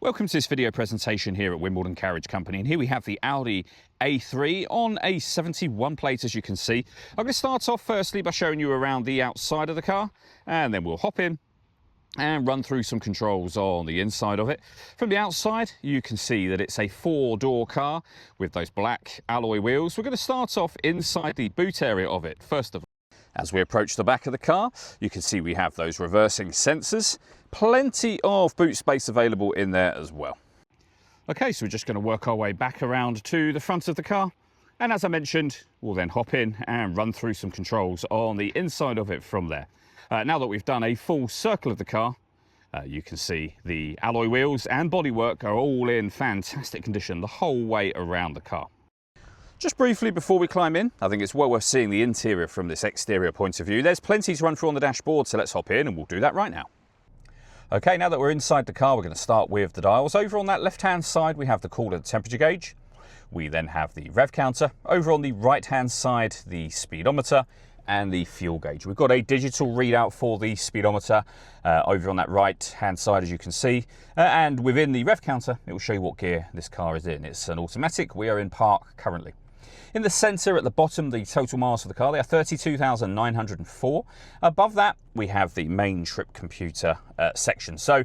Welcome to this video presentation here at Wimbledon Carriage Company, and here we have the Audi A3 on a 71 plate, as you can see. I'm going to start off firstly by showing you around the outside of the car, and then we'll hop in and run through some controls on the inside of it. From the outside, you can see that it's a four-door car with those black alloy wheels. We're going to start off inside the boot area of it, first of all. As we approach the back of the car, you can see we have those reversing sensors. Plenty of boot space available in there as well. Okay, so we're just going to work our way back around to the front of the car. And as I mentioned, we'll then hop in and run through some controls on the inside of it from there. Now that we've done a full circle of the car, you can see the alloy wheels and bodywork are all in fantastic condition the whole way around the car. Just briefly before we climb in, I think it's well worth seeing the interior from this exterior point of view. There's plenty to run through on the dashboard, so let's hop in and we'll do that right now. Okay, now that we're inside the car, we're going to start with the dials. Over on that left-hand side, we have the coolant temperature gauge. We then have the rev counter. Over on the right-hand side, the speedometer and the fuel gauge. We've got a digital readout for the speedometer over on that right-hand side, as you can see. And within the rev counter, it will show you what gear this car is in. It's an automatic. We are in park currently. In the centre at the bottom, the total miles for the car, they are 32,904. Above that, we have the main trip computer section. So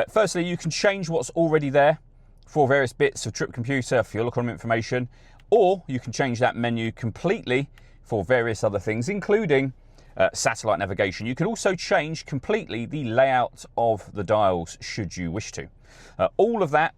firstly, you can change what's already there for various bits of trip computer, fuel economy information, or you can change that menu completely for various other things, including satellite navigation. You can also change completely the layout of the dials should you wish to. All of that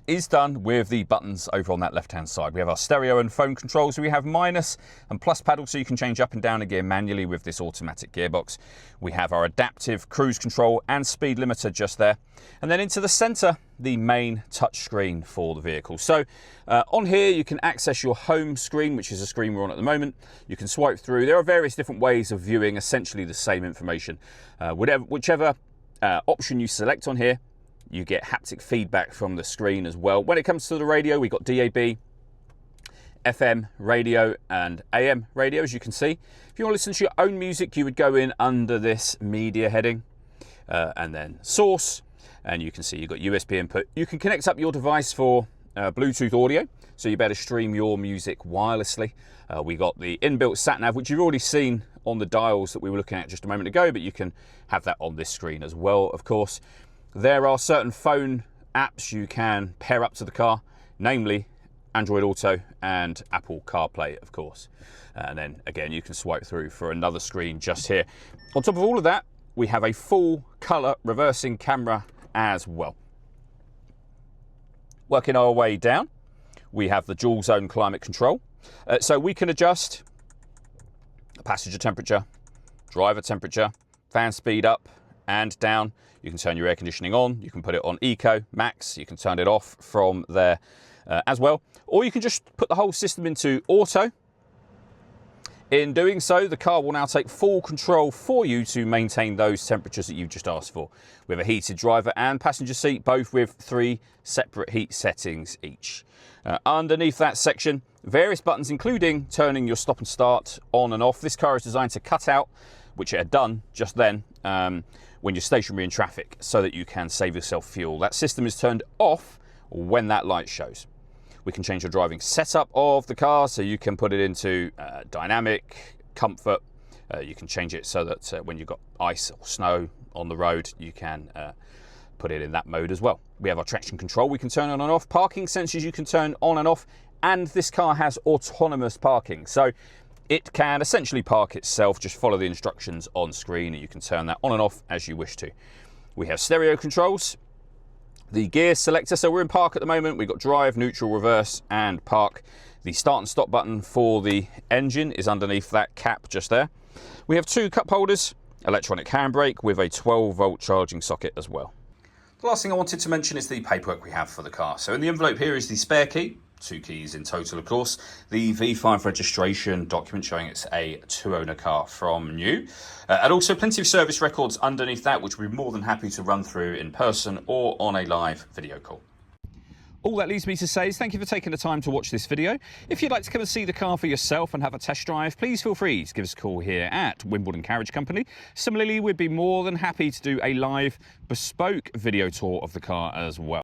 is done with the buttons over on that left-hand side. We have our stereo and phone controls. We have minus and plus paddle, so you can change up and down a gear manually with this automatic gearbox. We have our adaptive cruise control and speed limiter just there. And then into the center, the main touch screen for the vehicle. So on here, you can access your home screen, which is a screen we're on at the moment. You can swipe through. There are various different ways of viewing essentially the same information. Whichever option you select on here, you get haptic feedback from the screen as well. When it comes to the radio, we've got DAB, FM radio and AM radio, as you can see. If you want to listen to your own music, you would go in under this media heading and then source, and you can see you've got USB input. You can connect up your device for Bluetooth audio, so you better stream your music wirelessly. We got the inbuilt sat-nav, which you've already seen on the dials that we were looking at just a moment ago, but you can have that on this screen as well, of course. There are certain phone apps you can pair up to the car, namely Android Auto and Apple CarPlay, of course. And then again, you can swipe through for another screen just here. On top of all of that, we have a full color reversing camera as well. Working our way down, we have the dual zone climate control. So we can adjust passenger temperature, driver temperature, fan speed up and down. You can turn your air conditioning on, you can put it on Eco, Max, you can turn it off from there as well. Or you can just put the whole system into auto. In doing so, the car will now take full control for you to maintain those temperatures that you've just asked for. We have a heated driver and passenger seat, both with 3 separate heat settings each. Underneath that section, various buttons, including turning your stop and start on and off. This car is designed to cut out, which it had done just then, when you're stationary in traffic, so that you can save yourself fuel. That system is turned off when that light shows. We can change your driving setup of the car, so you can put it into dynamic, comfort. You can change it so that when you've got ice or snow on the road, you can put it in that mode as well. We have our traction control we can turn on and off. Parking sensors you can turn on and off, and this car has autonomous parking. So it can essentially park itself, just follow the instructions on screen, and you can turn that on and off as you wish to. We have stereo controls, the gear selector, so we're in park at the moment. We've got drive, neutral, reverse and park. The start and stop button for the engine is underneath that cap just there. We have 2 cup holders, electronic handbrake with a 12-volt charging socket as well. The last thing I wanted to mention is the paperwork we have for the car. So in the envelope here is the spare key. 2 keys in total, of course. The V5 registration document showing it's a 2-owner car from new. And also plenty of service records underneath that, which we're more than happy to run through in person or on a live video call. All that leaves me to say is thank you for taking the time to watch this video. If you'd like to come and see the car for yourself and have a test drive, please feel free to give us a call here at Wimbledon Carriage Company. Similarly, we'd be more than happy to do a live bespoke video tour of the car as well.